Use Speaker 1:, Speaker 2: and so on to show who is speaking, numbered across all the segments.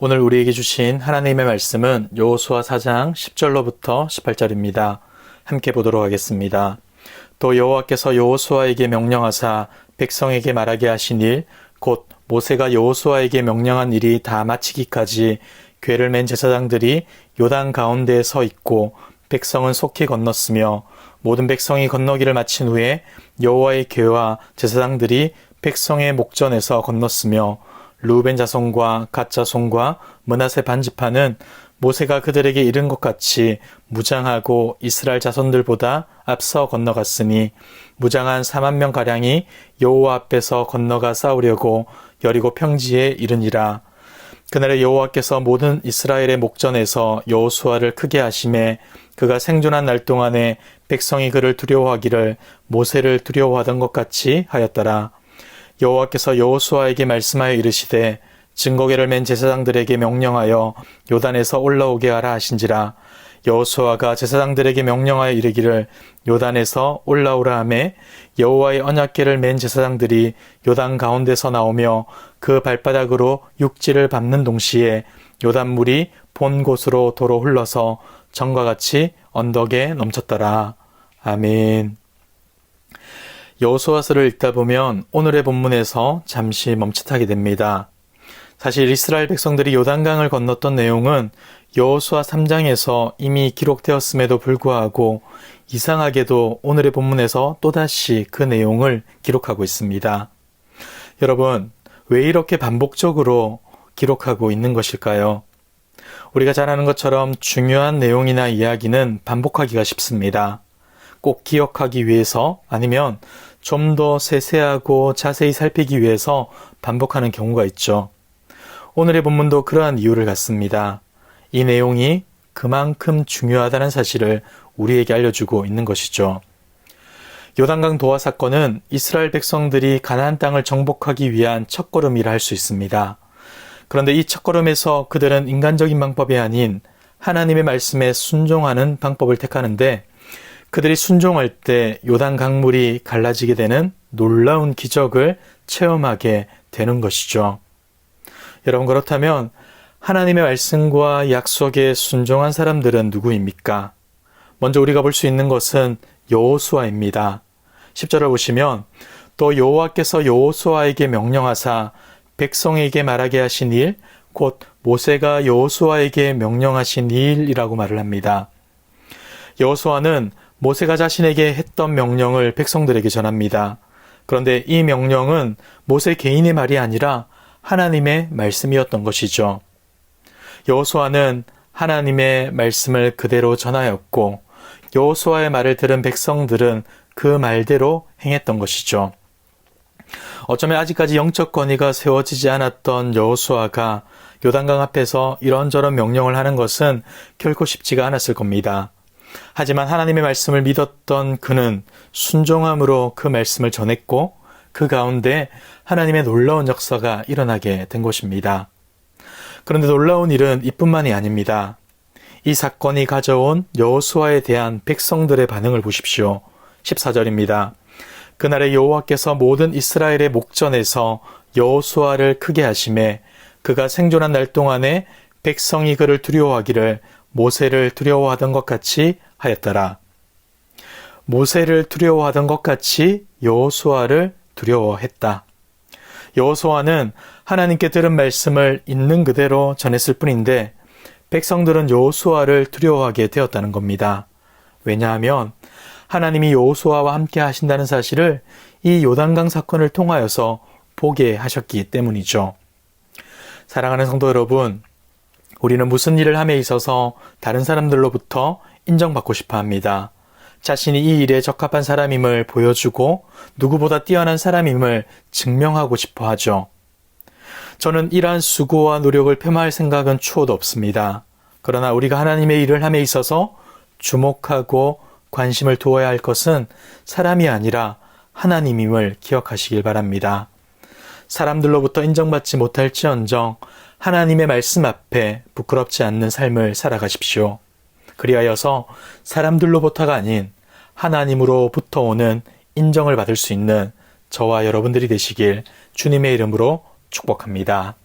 Speaker 1: 오늘 우리에게 주신 하나님의 말씀은 여호수아 4장 10절로부터 18절입니다. 함께 보도록 하겠습니다. 또 여호와께서 여호수아에게 명령하사 백성에게 말하게 하신 일, 곧 모세가 여호수아에게 명령한 일이 다 마치기까지 궤를 맨 제사장들이 요단 가운데에 서 있고 백성은 속히 건넜으며, 모든 백성이 건너기를 마친 후에 여호와의 궤와 제사장들이 백성의 목전에서 건넜으며, 르우벤 자손과 갓 자손과 므낫세 반지파는 모세가 그들에게 이른 것 같이 무장하고 이스라엘 자손들보다 앞서 건너갔으니, 무장한 4만 명가량이 여호와 앞에서 건너가 싸우려고 여리고 평지에 이르니라. 그날에 여호와께서 모든 이스라엘의 목전에서 여호수아를 크게 하심에, 그가 생존한 날 동안에 백성이 그를 두려워하기를 모세를 두려워하던 것 같이 하였더라. 여호와께서 여호수아에게 말씀하여 이르시되, 증거궤를 맨 제사장들에게 명령하여 요단에서 올라오게 하라 하신지라. 여호수아가 제사장들에게 명령하여 이르기를 요단에서 올라오라 하매, 여호와의 언약궤를 맨 제사장들이 요단 가운데서 나오며 그 발바닥으로 육지를 밟는 동시에 요단물이 본 곳으로 도로 흘러서 전과 같이 언덕에 넘쳤더라. 아멘. 여호수아서를 읽다 보면 오늘의 본문에서 잠시 멈칫하게 됩니다. 사실 이스라엘 백성들이 요단강을 건넜던 내용은 여호수아 3장에서 이미 기록되었음에도 불구하고 이상하게도 오늘의 본문에서 또다시 그 내용을 기록하고 있습니다. 여러분, 왜 이렇게 반복적으로 기록하고 있는 것일까요? 우리가 잘 아는 것처럼 중요한 내용이나 이야기는 반복하기가 쉽습니다. 꼭 기억하기 위해서, 아니면 좀 더 세세하고 자세히 살피기 위해서 반복하는 경우가 있죠. 오늘의 본문도 그러한 이유를 갖습니다. 이 내용이 그만큼 중요하다는 사실을 우리에게 알려주고 있는 것이죠. 요단강 도하 사건은 이스라엘 백성들이 가나안 땅을 정복하기 위한 첫걸음이라 할 수 있습니다. 그런데 이 첫걸음에서 그들은 인간적인 방법이 아닌 하나님의 말씀에 순종하는 방법을 택하는데, 그들이 순종할 때 요단 강물이 갈라지게 되는 놀라운 기적을 체험하게 되는 것이죠. 여러분, 그렇다면 하나님의 말씀과 약속에 순종한 사람들은 누구입니까? 먼저 우리가 볼 수 있는 것은 여호수아입니다. 10절을 보시면, 또 여호와께서 여호수아에게 명령하사 백성에게 말하게 하신 일, 곧 모세가 여호수아에게 명령하신 일이라고 말을 합니다. 여호수아는 모세가 자신에게 했던 명령을 백성들에게 전합니다. 그런데 이 명령은 모세 개인의 말이 아니라 하나님의 말씀이었던 것이죠. 여호수아는 하나님의 말씀을 그대로 전하였고, 여호수아의 말을 들은 백성들은 그 말대로 행했던 것이죠. 어쩌면 아직까지 영적 권위가 세워지지 않았던 여호수아가 요단강 앞에서 이런저런 명령을 하는 것은 결코 쉽지가 않았을 겁니다. 하지만 하나님의 말씀을 믿었던 그는 순종함으로 그 말씀을 전했고, 그 가운데 하나님의 놀라운 역사가 일어나게 된 것입니다. 그런데 놀라운 일은 이뿐만이 아닙니다. 이 사건이 가져온 여호수아에 대한 백성들의 반응을 보십시오. 14절입니다. 그날에 여호와께서 모든 이스라엘의 목전에서 여호수아를 크게 하심에, 그가 생존한 날 동안에 백성이 그를 두려워하기를 모세를 두려워하던 것 같이 하였더라. 모세를 두려워하던 것 같이 여호수아를 두려워했다. 여호수아는 하나님께 들은 말씀을 있는 그대로 전했을 뿐인데, 백성들은 여호수아를 두려워하게 되었다는 겁니다. 왜냐하면 하나님이 여호수아와 함께 하신다는 사실을 이 요단강 사건을 통하여서 보게 하셨기 때문이죠. 사랑하는 성도 여러분, 우리는 무슨 일을 함에 있어서 다른 사람들로부터 인정받고 싶어 합니다. 자신이 이 일에 적합한 사람임을 보여주고 누구보다 뛰어난 사람임을 증명하고 싶어 하죠. 저는 이러한 수고와 노력을 폄하할 생각은 추호도 없습니다. 그러나 우리가 하나님의 일을 함에 있어서 주목하고 관심을 두어야 할 것은 사람이 아니라 하나님임을 기억하시길 바랍니다. 사람들로부터 인정받지 못할지언정 하나님의 말씀 앞에 부끄럽지 않는 삶을 살아가십시오. 그리하여서 사람들로부터가 아닌 하나님으로부터 오는 인정을 받을 수 있는 저와 여러분들이 되시길 주님의 이름으로 축복합니다.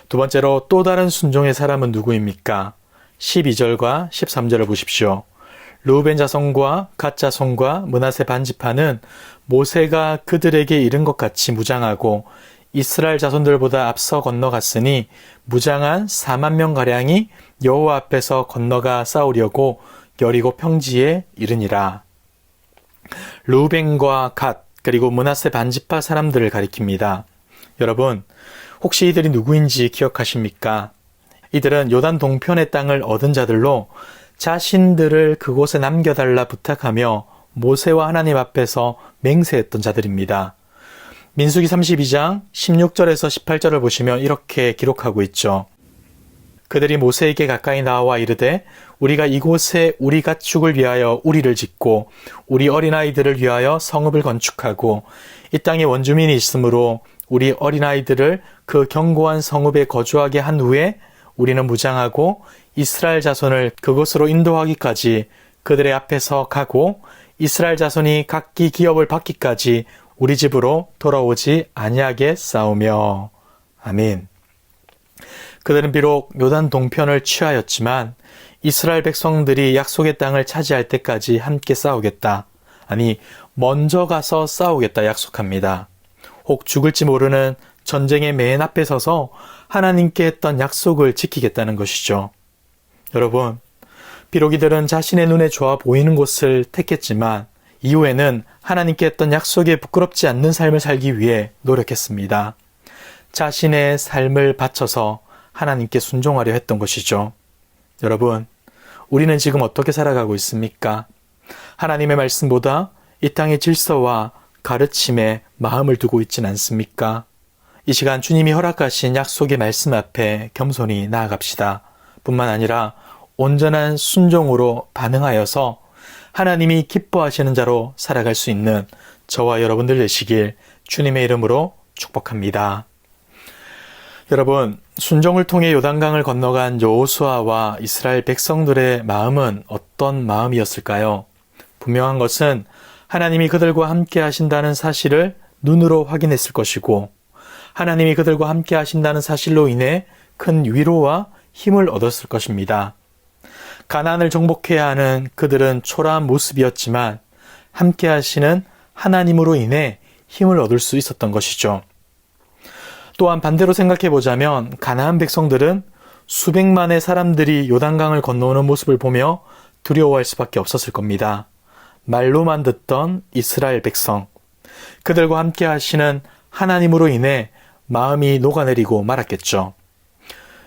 Speaker 1: 두 번째로 또 다른 순종의 사람은 누구입니까? 12절과 13절을 보십시오. 르우벤 자손과 갓 자손과 므낫세 반지파는 모세가 그들에게 이른 것 같이 무장하고 이스라엘 자손들보다 앞서 건너갔으니 무장한 4만 명가량이 여호와 앞에서 건너가 싸우려고 여리고 평지에 이르니라. 르우벤과 갓 그리고 므낫세 반지파 사람들을 가리킵니다. 여러분, 혹시 이들이 누구인지 기억하십니까? 이들은 요단 동편의 땅을 얻은 자들로 자신들을 그곳에 남겨달라 부탁하며 모세와 하나님 앞에서 맹세했던 자들입니다. 민수기 32장 16절에서 18절을 보시면 이렇게 기록하고 있죠. 그들이 모세에게 가까이 나와 이르되 우리가 이곳에 우리 가축을 위하여 우리를 짓고 우리 어린아이들을 위하여 성읍을 건축하고 이 땅에 원주민이 있으므로 우리 어린아이들을 그 견고한 성읍에 거주하게 한 후에 우리는 무장하고 이스라엘 자손을 그곳으로 인도하기까지 그들의 앞에서 가고 이스라엘 자손이 각기 기업을 받기까지 우리 집으로 돌아오지 아니하게 싸우며. 아멘. 그들은 비록 요단 동편을 취하였지만 이스라엘 백성들이 약속의 땅을 차지할 때까지 함께 싸우겠다. 아니, 먼저 가서 싸우겠다 약속합니다. 혹 죽을지 모르는 전쟁의 맨 앞에 서서 하나님께 했던 약속을 지키겠다는 것이죠. 여러분, 비록 이들은 자신의 눈에 좋아 보이는 곳을 택했지만 이후에는 하나님께 했던 약속에 부끄럽지 않는 삶을 살기 위해 노력했습니다. 자신의 삶을 바쳐서 하나님께 순종하려 했던 것이죠. 여러분, 우리는 지금 어떻게 살아가고 있습니까? 하나님의 말씀보다 이 땅의 질서와 가르침에 마음을 두고 있진 않습니까? 이 시간 주님이 허락하신 약속의 말씀 앞에 겸손히 나아갑시다. 뿐만 아니라 온전한 순종으로 반응하여서 하나님이 기뻐하시는 자로 살아갈 수 있는 저와 여러분들 되시길 주님의 이름으로 축복합니다. 여러분, 순종을 통해 요단강을 건너간 여호수아와 이스라엘 백성들의 마음은 어떤 마음이었을까요? 분명한 것은 하나님이 그들과 함께 하신다는 사실을 눈으로 확인했을 것이고 하나님이 그들과 함께 하신다는 사실로 인해 큰 위로와 힘을 얻었을 것입니다. 가나안을 정복해야 하는 그들은 초라한 모습이었지만 함께 하시는 하나님으로 인해 힘을 얻을 수 있었던 것이죠. 또한 반대로 생각해 보자면 가나안 백성들은 수백만의 사람들이 요단강을 건너오는 모습을 보며 두려워할 수밖에 없었을 겁니다. 말로만 듣던 이스라엘 백성, 그들과 함께 하시는 하나님으로 인해 마음이 녹아내리고 말았겠죠.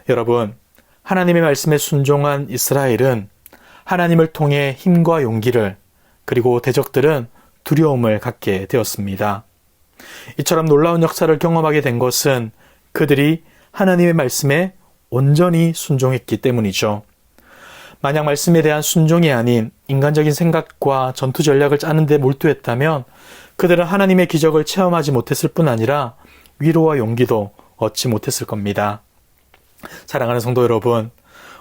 Speaker 1: 여러분, 하나님의 말씀에 순종한 이스라엘은 하나님을 통해 힘과 용기를, 그리고 대적들은 두려움을 갖게 되었습니다. 이처럼 놀라운 역사를 경험하게 된 것은 그들이 하나님의 말씀에 온전히 순종했기 때문이죠. 만약 말씀에 대한 순종이 아닌 인간적인 생각과 전투 전략을 짜는 데 몰두했다면 그들은 하나님의 기적을 체험하지 못했을 뿐 아니라 위로와 용기도 얻지 못했을 겁니다. 사랑하는 성도 여러분,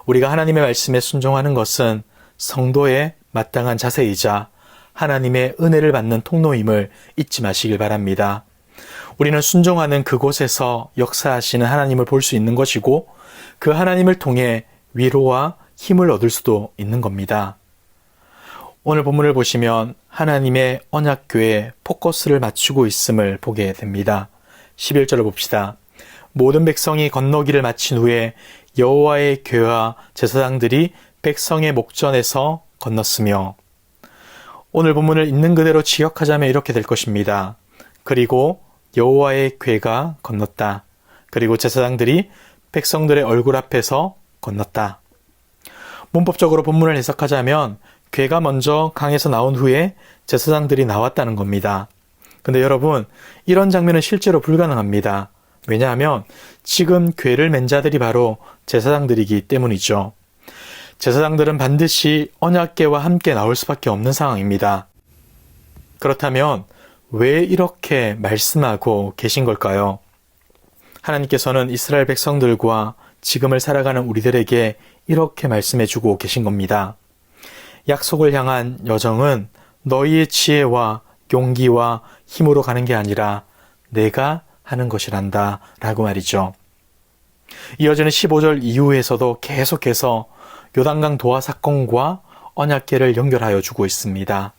Speaker 1: 우리가 하나님의 말씀에 순종하는 것은 성도의 마땅한 자세이자 하나님의 은혜를 받는 통로임을 잊지 마시길 바랍니다. 우리는 순종하는 그곳에서 역사하시는 하나님을 볼 수 있는 것이고 그 하나님을 통해 위로와 힘을 얻을 수도 있는 겁니다. 오늘 본문을 보시면 하나님의 언약궤에 포커스를 맞추고 있음을 보게 됩니다. 11절을 봅시다. 모든 백성이 건너기를 마친 후에 여호와의 궤와 제사장들이 백성의 목전에서 건넜으며, 오늘 본문을 있는 그대로 지역하자면 이렇게 될 것입니다. 그리고 여호와의 궤가 건넜다. 그리고 제사장들이 백성들의 얼굴 앞에서 건넜다. 문법적으로 본문을 해석하자면 궤가 먼저 강에서 나온 후에 제사장들이 나왔다는 겁니다. 근데 여러분, 이런 장면은 실제로 불가능합니다. 왜냐하면 지금 궤를 맨 자들이 바로 제사장들이기 때문이죠. 제사장들은 반드시 언약궤와 함께 나올 수밖에 없는 상황입니다. 그렇다면 왜 이렇게 말씀하고 계신 걸까요? 하나님께서는 이스라엘 백성들과 지금을 살아가는 우리들에게 이렇게 말씀해주고 계신 겁니다. 약속을 향한 여정은 너희의 지혜와 용기와 힘으로 가는 게 아니라 내가 하는 것이란다 라고 말이죠. 이어지는 15절 이후에서도 계속해서 요단강 도하 사건과 언약궤를 연결하여 주고 있습니다.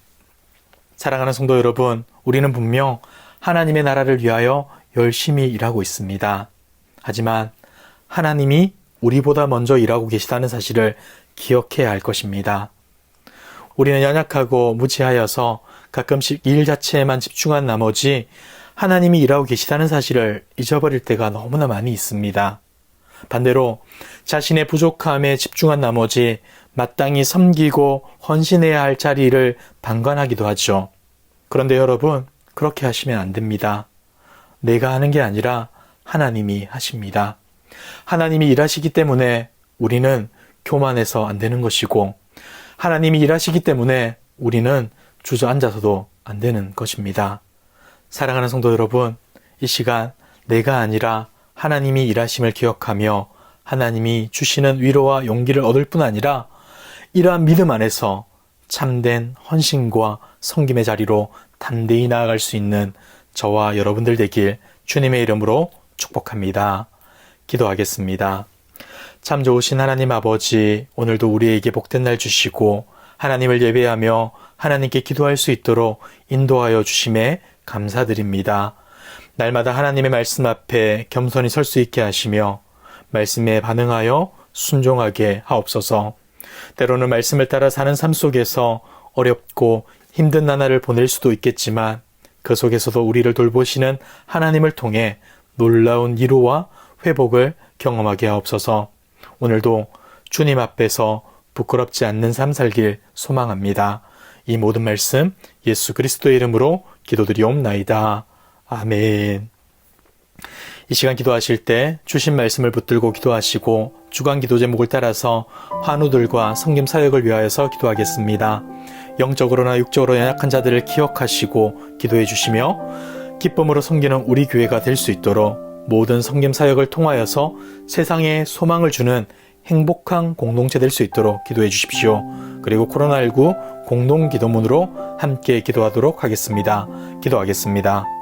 Speaker 1: 사랑하는 성도 여러분, 우리는 분명 하나님의 나라를 위하여 열심히 일하고 있습니다. 하지만 하나님이 우리보다 먼저 일하고 계시다는 사실을 기억해야 할 것입니다. 우리는 연약하고 무지하여서 가끔씩 일 자체에만 집중한 나머지 하나님이 일하고 계시다는 사실을 잊어버릴 때가 너무나 많이 있습니다. 반대로 자신의 부족함에 집중한 나머지 마땅히 섬기고 헌신해야 할 자리를 방관하기도 하죠. 그런데 여러분, 그렇게 하시면 안 됩니다. 내가 하는 게 아니라 하나님이 하십니다. 하나님이 일하시기 때문에 우리는 교만해서 안 되는 것이고, 하나님이 일하시기 때문에 우리는 주저앉아서도 안 되는 것입니다. 사랑하는 성도 여러분, 이 시간 내가 아니라 하나님이 일하심을 기억하며 하나님이 주시는 위로와 용기를 얻을 뿐 아니라 이러한 믿음 안에서 참된 헌신과 섬김의 자리로 담대히 나아갈 수 있는 저와 여러분들 되길 주님의 이름으로 축복합니다. 기도하겠습니다. 참 좋으신 하나님 아버지, 오늘도 우리에게 복된 날 주시고 하나님을 예배하며 하나님께 기도할 수 있도록 인도하여 주심에 감사드립니다. 날마다 하나님의 말씀 앞에 겸손히 설 수 있게 하시며 말씀에 반응하여 순종하게 하옵소서. 때로는 말씀을 따라 사는 삶 속에서 어렵고 힘든 나날을 보낼 수도 있겠지만 그 속에서도 우리를 돌보시는 하나님을 통해 놀라운 위로와 회복을 경험하게 하옵소서. 오늘도 주님 앞에서 부끄럽지 않는 삶 살길 소망합니다. 이 모든 말씀 예수 그리스도의 이름으로 기도드리옵나이다. 아멘. 이 시간 기도하실 때 주신 말씀을 붙들고 기도하시고 주간 기도 제목을 따라서 환우들과 섬김 사역을 위하여서 기도하겠습니다. 영적으로나 육적으로 연약한 자들을 기억하시고 기도해 주시며 기쁨으로 섬기는 우리 교회가 될 수 있도록 모든 섬김 사역을 통하여서 세상에 소망을 주는 행복한 공동체 될 수 있도록 기도해 주십시오. 그리고 코로나19 공동기도문으로 함께 기도하도록 하겠습니다. 기도하겠습니다.